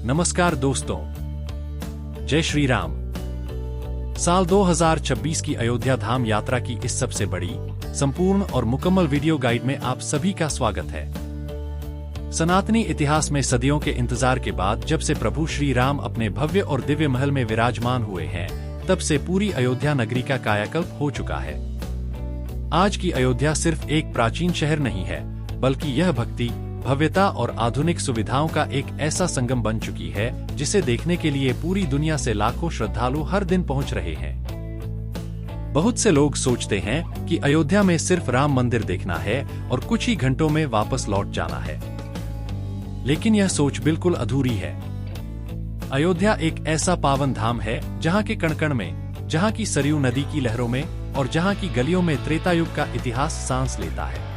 नमस्कार दोस्तों, जय श्री राम। साल 2026 की अयोध्या धाम यात्रा की इस सबसे बड़ी, संपूर्ण और मुकम्मल वीडियो गाइड में आप सभी का स्वागत है। सनातनी इतिहास में सदियों के इंतजार के बाद जब से प्रभु श्री राम अपने भव्य और दिव्य महल में विराजमान हुए हैं, तब से पूरी अयोध्या नगरी का कायाकल्प हो चुका है। आज की अयोध्या सिर्फ एक प्राचीन शहर नहीं है, बल्कि यह भक्ति, भव्यता और आधुनिक सुविधाओं का एक ऐसा संगम बन चुकी है जिसे देखने के लिए पूरी दुनिया से लाखों श्रद्धालु हर दिन पहुंच रहे हैं। बहुत से लोग सोचते हैं कि अयोध्या में सिर्फ राम मंदिर देखना है और कुछ ही घंटों में वापस लौट जाना है, लेकिन यह सोच बिल्कुल अधूरी है। अयोध्या एक ऐसा पावन धाम है जहां के कण-कण में, जहां की सरयू नदी की लहरों में और जहां की गलियों में त्रेता युग का इतिहास सांस लेता है।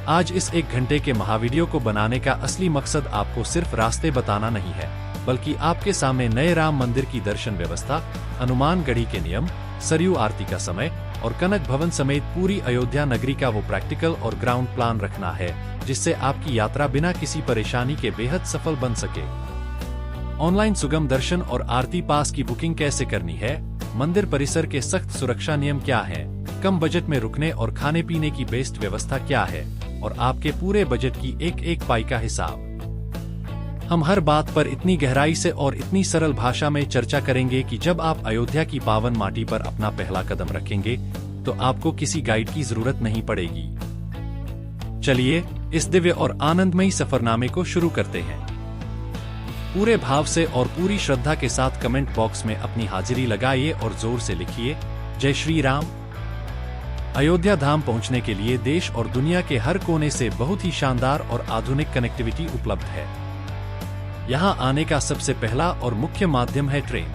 आज इस एक घंटे के महावीडियो को बनाने का असली मकसद आपको सिर्फ रास्ते बताना नहीं है, बल्कि आपके सामने नए राम मंदिर की दर्शन व्यवस्था, हनुमान गढ़ी के नियम, सरयू आरती का समय और कनक भवन समेत पूरी अयोध्या नगरी का वो प्रैक्टिकल और ग्राउंड प्लान रखना है जिससे आपकी यात्रा बिना किसी परेशानी के बेहद सफल बन सके। ऑनलाइन सुगम दर्शन और आरती पास की बुकिंग कैसे करनी है, मंदिर परिसर के सख्त सुरक्षा नियम क्या हैं, कम बजट में रुकने और खाने पीने की बेस्ट व्यवस्था क्या है और आपके पूरे बजट की एक एक पाई का हिसाब। हम हर बात पर इतनी गहराई से और इतनी सरल भाषा में चर्चा करेंगे कि जब आप अयोध्या की पावन माटी पर अपना पहला कदम रखेंगे तो आपको किसी गाइड की जरूरत नहीं पड़ेगी। चलिए इस दिव्य और आनंदमयी सफरनामे को शुरू करते हैं। पूरे भाव से और पूरी श्रद्धा के साथ कमेंट बॉक्स में अपनी हाजिरी लगाइए और जोर से लिखिए, जय श्री राम। अयोध्या धाम पहुंचने के लिए देश और दुनिया के हर कोने से बहुत ही शानदार और आधुनिक कनेक्टिविटी उपलब्ध है। यहां आने का सबसे पहला और मुख्य माध्यम है ट्रेन।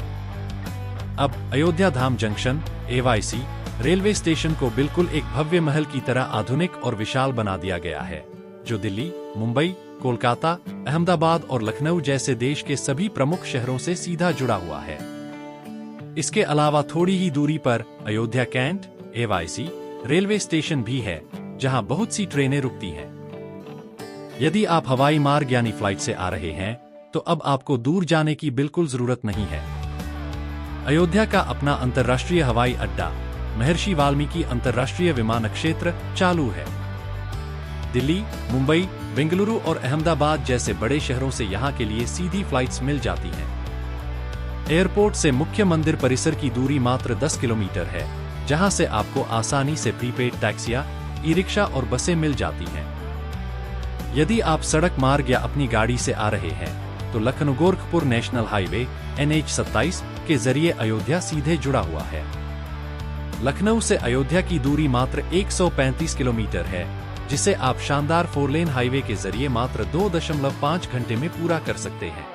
अब अयोध्या धाम जंक्शन AYC रेलवे स्टेशन को बिल्कुल एक भव्य महल की तरह आधुनिक और विशाल बना दिया गया है, जो दिल्ली, मुंबई, कोलकाता, अहमदाबाद और लखनऊ जैसे देश के सभी प्रमुख शहरों से सीधा जुड़ा हुआ है। इसके अलावा थोड़ी ही दूरी पर Ayodhya Cantt AYC railway station भी है, जहां बहुत सी ट्रेनें रुकती हैं। यदि आप हवाई मार्ग यानी फ्लाइट से आ रहे हैं, तो अब आपको दूर जाने की बिल्कुल जरूरत नहीं है। अयोध्या का अपना अंतर्राष्ट्रीय हवाई अड्डा, महर्षि वाल्मीकि अंतर्राष्ट्रीय विमानक्षेत्र चालू है। दिल्ली, मुंबई, बेंगलुरु और अहमदाबाद जैसे बड़े शहरों से यहां के लिए सीधी फ्लाइट्स मिल जाती हैं। एयरपोर्ट से मुख्य मंदिर परिसर की दूरी मात्र 10 किलोमीटर है, जहां से आपको आसानी से प्रीपेड टैक्सियां, ई-रिक्शा और बसें मिल जाती हैं। यदि आप सड़क मार्ग या अपनी गाड़ी से आ रहे हैं, तो Lucknow Gorakhpur national highway NH-27 के जरिए अयोध्या सीधे जुड़ा हुआ है। लखनऊ से अयोध्या की दूरी मात्र 135 किलोमीटर है, जिसे आप शानदार 4 लेन हाईवे के जरिए मात्र 2.5 घंटे में पूरा कर सकते हैं।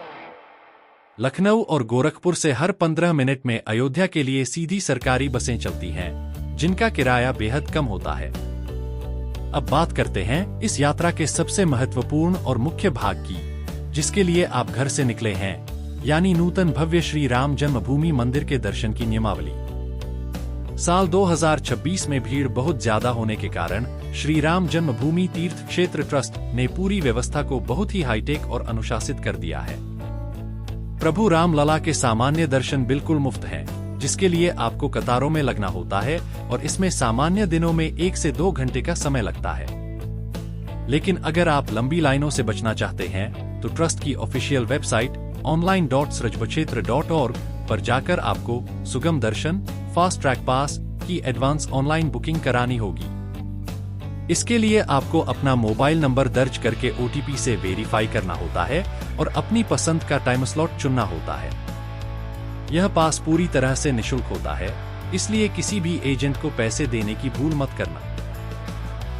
लखनऊ और गोरखपुर से हर 15 मिनट में अयोध्या के लिए सीधी सरकारी बसें चलती हैं, जिनका किराया बेहद कम होता है। अब बात करते हैं इस यात्रा के सबसे महत्वपूर्ण और मुख्य भाग की, जिसके लिए आप घर से निकले हैं, यानी नूतन भव्य श्री राम जन्मभूमि मंदिर के दर्शन की नियमावली। साल 2026 में भीड़ बहुत ज्यादा होने के कारण श्री राम जन्मभूमि तीर्थ क्षेत्र ट्रस्ट ने पूरी व्यवस्था को बहुत ही हाईटेक और अनुशासित कर दिया है। प्रभु राम लला के सामान्य दर्शन बिल्कुल मुफ्त हैं, जिसके लिए आपको कतारों में लगना होता है और इसमें सामान्य दिनों में 1 से 2 घंटे का समय लगता है। लेकिन अगर आप लंबी लाइनों से बचना चाहते हैं, तो ट्रस्ट की ऑफिशियल वेबसाइट online.srajvakshetra.org पर जाकर आपको सुगम दर्शन, फास्ट ट्रैक पास की एडवांस ऑनलाइन बुकिंग करानी होगी। इसके लिए आपको अपना मोबाइल नंबर दर्ज करके OTP से वेरीफाई करना होता है और अपनी पसंद का टाइम स्लॉट चुनना होता है। यह पास पूरी तरह से निशुल्क होता है, इसलिए किसी भी एजेंट को पैसे देने की भूल मत करना।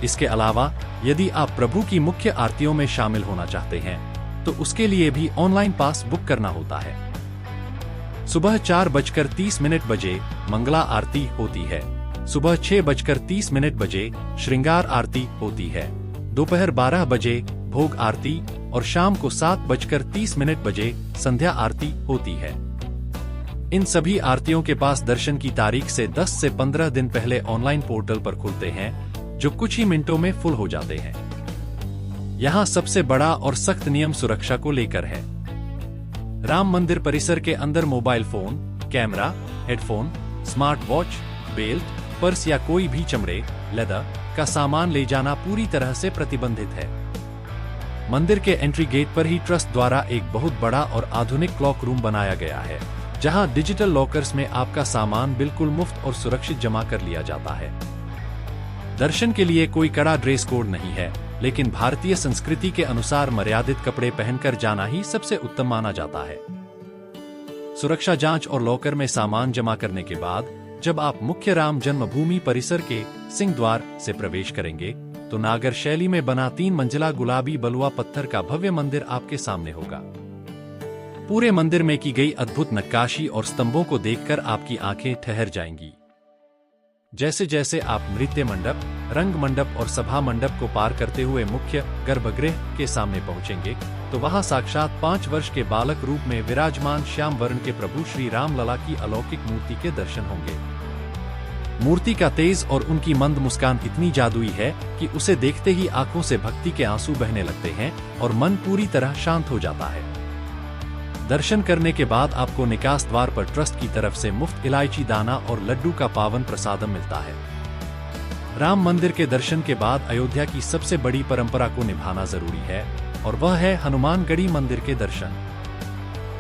इसके अलावा यदि आप प्रभु की मुख्य आरतियों में शामिल होना चाहते हैं, तो उसके लिए भी ऑनलाइन पास बुक करना होता है। सुबह 4:30 बजे मंगला आरती होती है, सुबह 6:30 बजे श्रृंगार आरती होती है, दोपहर 12 बजे भोग आरती और शाम को 7:30 बजे संध्या आरती होती है। इन सभी आरतियों के पास दर्शन की तारीख से 10 से 15 दिन पहले ऑनलाइन पोर्टल पर खुलते हैं, जो कुछ ही मिनटों में फुल हो जाते हैं। यहाँ सबसे बड़ा और सख्त नियम सुरक्षा को लेकर है। राम मंदिर परिसर के अंदर mobile phone, camera, headphone, smart watch, belt, purse या कोई भी चमड़े, लेदर का सामान ले जाना पूरी तरह से प्रतिबंधित है। मंदिर के एंट्री गेट पर ही ट्रस्ट द्वारा एक बहुत बड़ा और आधुनिक क्लॉक रूम बनाया गया है, जहां डिजिटल लॉकर्स में आपका सामान बिल्कुल मुफ्त और सुरक्षित जमा कर लिया जाता है। दर्शन के लिए कोई कड़ा ड्रेस कोड नहीं है, लेकिन भारतीय संस्कृति के अनुसार मर्यादित कपड़े पहनकर जाना ही सबसे उत्तम माना जाता है। सुरक्षा जांच और लॉकर में सामान जमा करने के बाद जब आप मुख्य राम जन्मभूमि परिसर के सिंह द्वार से प्रवेश करेंगे, तो नागर शैली में बना 3 मंजिला गुलाबी बलुआ पत्थर का भव्य मंदिर आपके सामने होगा। पूरे मंदिर में की गई अद्भुत नक्काशी और स्तंभों को देखकर आपकी आंखें ठहर जाएंगी। जैसे जैसे आप नृत्य मंडप, रंग मंडप और सभा मंडप को पार करते हुए मुख्य गर्भगृह के सामने पहुंचेंगे, तो वहां साक्षात 5 वर्ष के बालक रूप में विराजमान श्याम वर्ण के प्रभु श्री राम लला की अलौकिक मूर्ति के दर्शन होंगे। मूर्ति का तेज और उनकी मंद मुस्कान इतनी जादुई है कि उसे देखते ही आंखों से भक्ति के आंसू बहने लगते हैं और मन पूरी तरह शांत हो जाता है। दर्शन करने के बाद आपको निकास द्वार पर ट्रस्ट की तरफ से मुफ्त इलायची दाना और लड्डू का पावन प्रसादम मिलता है। राम मंदिर के दर्शन के बाद अयोध्या की सबसे बड़ी परंपरा को निभाना जरूरी है, और वह है हनुमानगढ़ी मंदिर के दर्शन।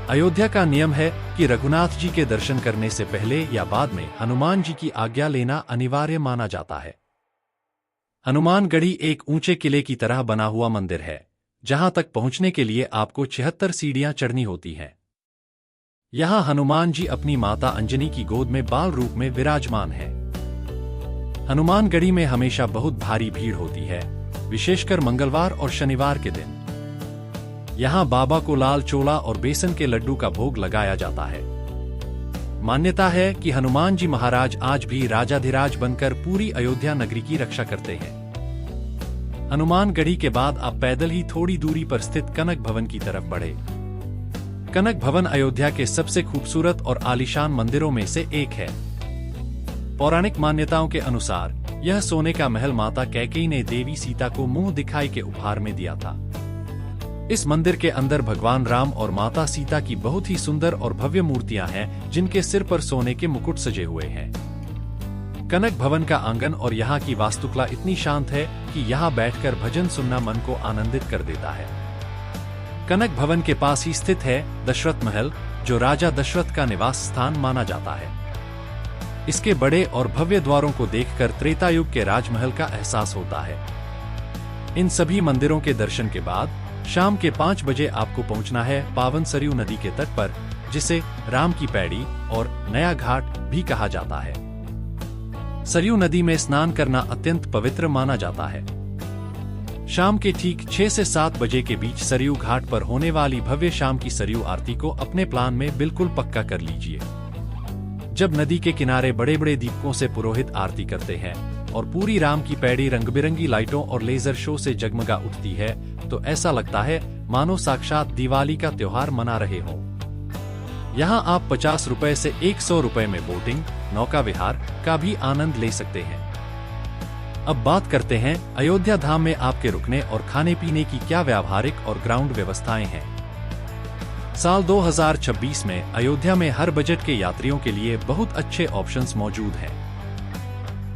अयोध्या का नियम है कि रघुनाथ जी के दर्शन करने से पहले या बाद में हनुमान जी की आज्ञा लेना अनिवार्य माना जाता है। हनुमानगढ़ी एक ऊंचे किले की तरह बना हुआ मंदिर है, जहां तक पहुंचने के लिए आपको 76 सीढ़ियां चढ़नी होती हैं। यहां हनुमान जी अपनी माता अंजनी की गोद में बाल रूप में विराजमान हैं। हनुमानगढ़ी में हमेशा बहुत भारी भीड़ होती है, विशेषकर मंगलवार और शनिवार के दिन। यहां बाबा को लाल चोला और बेसन के लड्डू का भोग लगाया जाता है। मान्यता है कि हनुमान जी महाराज आज भी राजाधिराज बनकर पूरी अयोध्या नगरी की रक्षा करते हैं। हनुमानगढ़ी के बाद आप पैदल ही थोड़ी दूरी पर स्थित कनक भवन की तरफ बढ़े। कनक भवन अयोध्या के सबसे खूबसूरत और आलीशान मंदिरों में से एक है। पौराणिक मान्यताओं के अनुसार यह सोने का महल माता कैकेयी ने देवी सीता को मुंह दिखाई के उपहार में दिया था। इस मंदिर के अंदर भगवान राम और माता सीता की बहुत ही सुंदर और भव्य मूर्तियां हैं, जिनके सिर पर सोने के मुकुट सजे हुए हैं। कनक भवन का आंगन और यहाँ की वास्तुकला इतनी शांत है कि यहाँ बैठकर भजन सुनना मन को आनंदित कर देता है। कनक भवन के पास ही स्थित है दशरथ महल, जो राजा दशरथ का निवास स्थान माना जाता है। इसके बड़े और भव्य द्वारों को देखकर त्रेता युग के राजमहल का एहसास होता है। इन सभी मंदिरों के दर्शन के बाद शाम के 5 बजे आपको पहुंचना है पावन सरयू नदी के तट पर, जिसे राम की पैड़ी और नया घाट भी कहा जाता है। सरयू नदी में स्नान करना अत्यंत पवित्र माना जाता है। शाम के ठीक 6 से 7 बजे के बीच सरयू घाट पर होने वाली भव्य शाम की सरयू आरती को अपने प्लान में बिल्कुल पक्का कर लीजिए। जब नदी के किनारे बड़े बड़े दीपकों से पुरोहित आरती करते हैं और पूरी राम की पैड़ी रंग-बिरंगी लाइटों और लेजर शो से जगमगा उठती है, तो ऐसा लगता है मानो साक्षात दिवाली का त्योहार मना रहे हों। यहाँ आप 50 रुपए से 100 रुपए में बोटिंग, नौका विहार का भी आनंद ले सकते हैं। अब बात करते हैं अयोध्या धाम में आपके रुकने और खाने पीने की क्या व्यावहारिक और ग्राउंड व्यवस्थाएं हैं। साल 2026 में अयोध्या में हर बजट के यात्रियों के लिए बहुत अच्छे ऑप्शंस मौजूद हैं।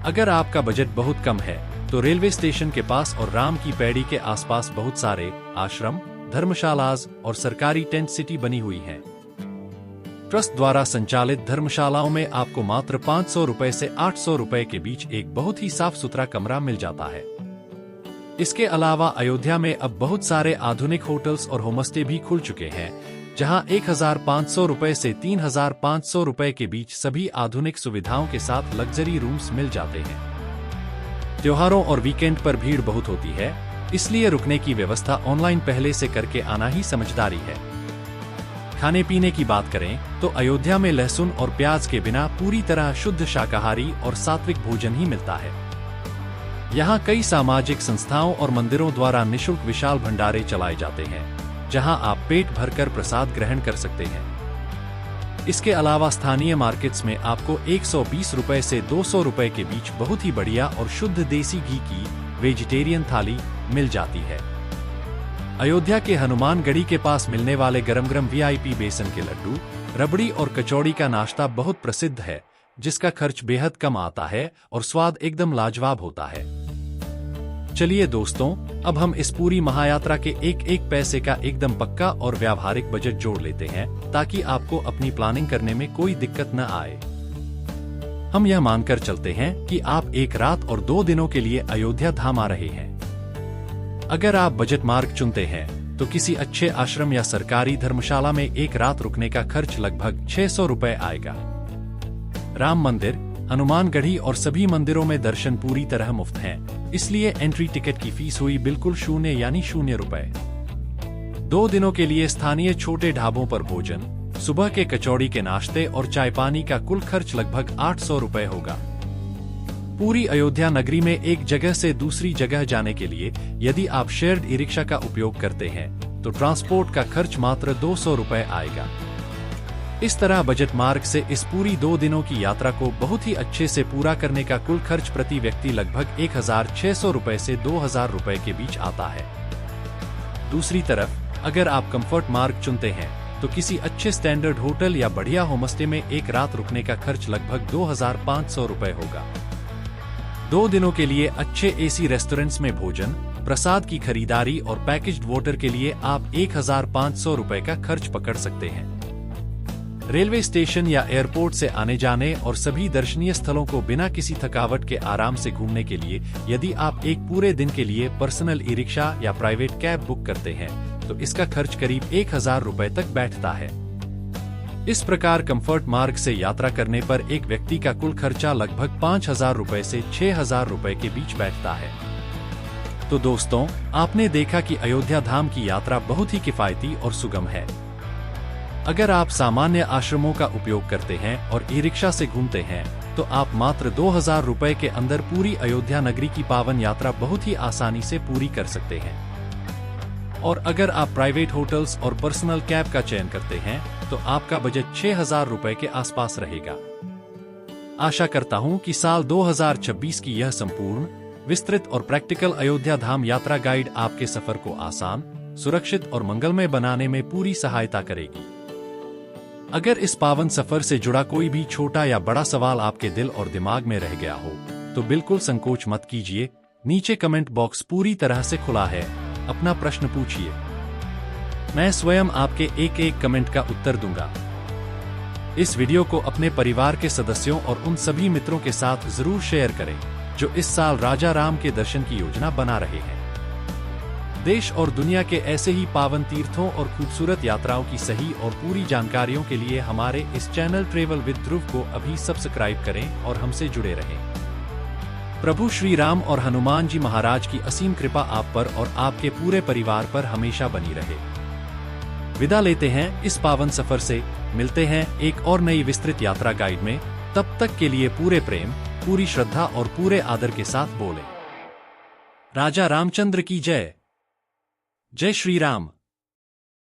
अगर आपका बजट बहुत कम है, तो रेलवे स्टेशन के पास और राम की पैड़ी के आसपास बहुत सारे आश्रम, धर्मशालाज और सरकारी टेंट सिटी बनी हुई हैं। ट्रस्ट द्वारा संचालित धर्मशालाओं में आपको मात्र 500 रुपए से 800 रुपए के बीच एक बहुत ही साफ सुथरा कमरा मिल जाता है। इसके अलावा अयोध्या में अब बहुत सारे आधुनिक होटल्स और होमस्टे भी खुल चुके हैं, जहां 1500 रुपए से 3500 रुपए के बीच सभी आधुनिक सुविधाओं के साथ लग्जरी रूम्स मिल जाते हैं। त्योहारों और वीकेंड पर भीड़ बहुत होती है, इसलिए रुकने की व्यवस्था ऑनलाइन पहले से करके आना ही समझदारी है। खाने पीने की बात करें तो अयोध्या में लहसुन और प्याज के बिना पूरी तरह शुद्ध शाकाहारी और सात्विक भोजन ही मिलता है। यहाँ कई सामाजिक संस्थाओं और मंदिरों द्वारा निःशुल्क विशाल भंडारे चलाए जाते हैं, जहां आप पेट भरकर प्रसाद ग्रहण कर सकते हैं। इसके अलावा स्थानीय मार्केट्स में आपको 120 रुपए से 200 रुपए के बीच बहुत ही बढ़िया और शुद्ध देसी घी की वेजिटेरियन थाली मिल जाती है। अयोध्या के हनुमानगढ़ी के पास मिलने वाले गरम गरम VIP बेसन के लड्डू, रबड़ी और कचौड़ी का नाश्ता बहुत प्रसिद्ध है, जिसका खर्च बेहद कम आता है और स्वाद एकदम लाजवाब होता है। चलिए दोस्तों, अब हम इस पूरी महायात्रा के एक एक पैसे का एकदम पक्का और व्यावहारिक बजट जोड़ लेते हैं, ताकि आपको अपनी प्लानिंग करने में कोई दिक्कत न आए। हम यह मानकर चलते हैं कि आप 1 रात और 2 दिनों के लिए अयोध्या धाम आ रहे हैं। अगर आप बजट मार्ग चुनते हैं तो किसी अच्छे आश्रम या सरकारी धर्मशाला में 1 रात रुकने का खर्च लगभग 600 रुपए आएगा। राम मंदिर, हनुमानगढ़ी और सभी मंदिरों में दर्शन पूरी तरह मुफ्त हैं, इसलिए एंट्री टिकट की फीस हुई बिल्कुल 0 यानी 0 रुपए। 2 दिनों के लिए स्थानीय छोटे ढाबों पर भोजन, सुबह के कचौड़ी के नाश्ते और चाय पानी का कुल खर्च लगभग 800 रुपए होगा। पूरी अयोध्या नगरी में एक जगह से दूसरी जगह जाने के लिए यदि आप शेयर्ड ई रिक्शा का उपयोग करते हैं तो ट्रांसपोर्ट का खर्च मात्र 200 रुपए आएगा। इस तरह बजट मार्ग से इस पूरी 2 दिनों की यात्रा को बहुत ही अच्छे से पूरा करने का कुल खर्च प्रति व्यक्ति लगभग 1600 रुपए से 2000 रुपए के बीच आता है। दूसरी तरफ अगर आप कंफर्ट मार्ग चुनते हैं तो किसी अच्छे स्टैंडर्ड होटल या बढ़िया होमस्टे में 1 रात रुकने का खर्च लगभग 2500 रुपए होगा। 2 दिनों के लिए अच्छे AC रेस्टोरेंट्स में भोजन, प्रसाद की खरीदारी और पैकेज्ड वाटर के लिए आप 1500 रुपए का खर्च पकड़ सकते हैं। रेलवे स्टेशन या एयरपोर्ट से आने जाने और सभी दर्शनीय स्थलों को बिना किसी थकावट के आराम से घूमने के लिए यदि आप एक पूरे दिन के लिए पर्सनल ई रिक्शा या प्राइवेट कैब बुक करते हैं तो इसका खर्च करीब 1000 रुपए तक बैठता है। इस प्रकार कंफर्ट मार्ग से यात्रा करने पर एक व्यक्ति का कुल खर्चा लगभग 5000 रुपए से 6000 रुपए के बीच बैठता है। तो दोस्तों, आपने देखा कि अयोध्या धाम की यात्रा बहुत ही किफायती और सुगम है। अगर आप सामान्य आश्रमों का उपयोग करते हैं और ई रिक्शा से घूमते हैं तो आप मात्र 2000 रुपए के अंदर पूरी अयोध्या नगरी की पावन यात्रा बहुत ही आसानी से पूरी कर सकते हैं। और अगर आप प्राइवेट होटल्स और पर्सनल कैब का चयन करते हैं तो आपका बजट 6000 रुपए के आसपास रहेगा। आशा करता हूं कि साल 2026 की यह संपूर्ण, विस्तृत और प्रैक्टिकल अयोध्या धाम यात्रा गाइड आपके सफर को आसान, सुरक्षित और मंगलमय बनाने में पूरी सहायता करेगी। अगर इस पावन सफर से जुड़ा कोई भी छोटा या बड़ा सवाल आपके दिल और दिमाग में रह गया हो तो बिल्कुल संकोच मत कीजिए, नीचे कमेंट बॉक्स पूरी तरह से खुला है, अपना प्रश्न पूछिए। मैं स्वयं आपके एक एक कमेंट का उत्तर दूंगा। इस वीडियो को अपने परिवार के सदस्यों और उन सभी मित्रों के साथ जरूर शेयर करें जो इस साल राजा राम के दर्शन की योजना बना रहे हैं। देश और दुनिया के ऐसे ही पावन तीर्थों और खूबसूरत यात्राओं की सही और पूरी जानकारियों के लिए हमारे इस चैनल ट्रेवल विद ध्रुव को अभी सब्सक्राइब करें और हमसे जुड़े रहें। प्रभु श्री राम और हनुमान जी महाराज की असीम कृपा आप पर और आपके पूरे परिवार पर हमेशा बनी रहे। विदा लेते हैं इस पावन सफर से, मिलते हैं एक और नई विस्तृत यात्रा गाइड में। तब तक के लिए पूरे प्रेम, पूरी श्रद्धा और पूरे आदर के साथ बोले राजा रामचंद्र की जय। जय श्री राम।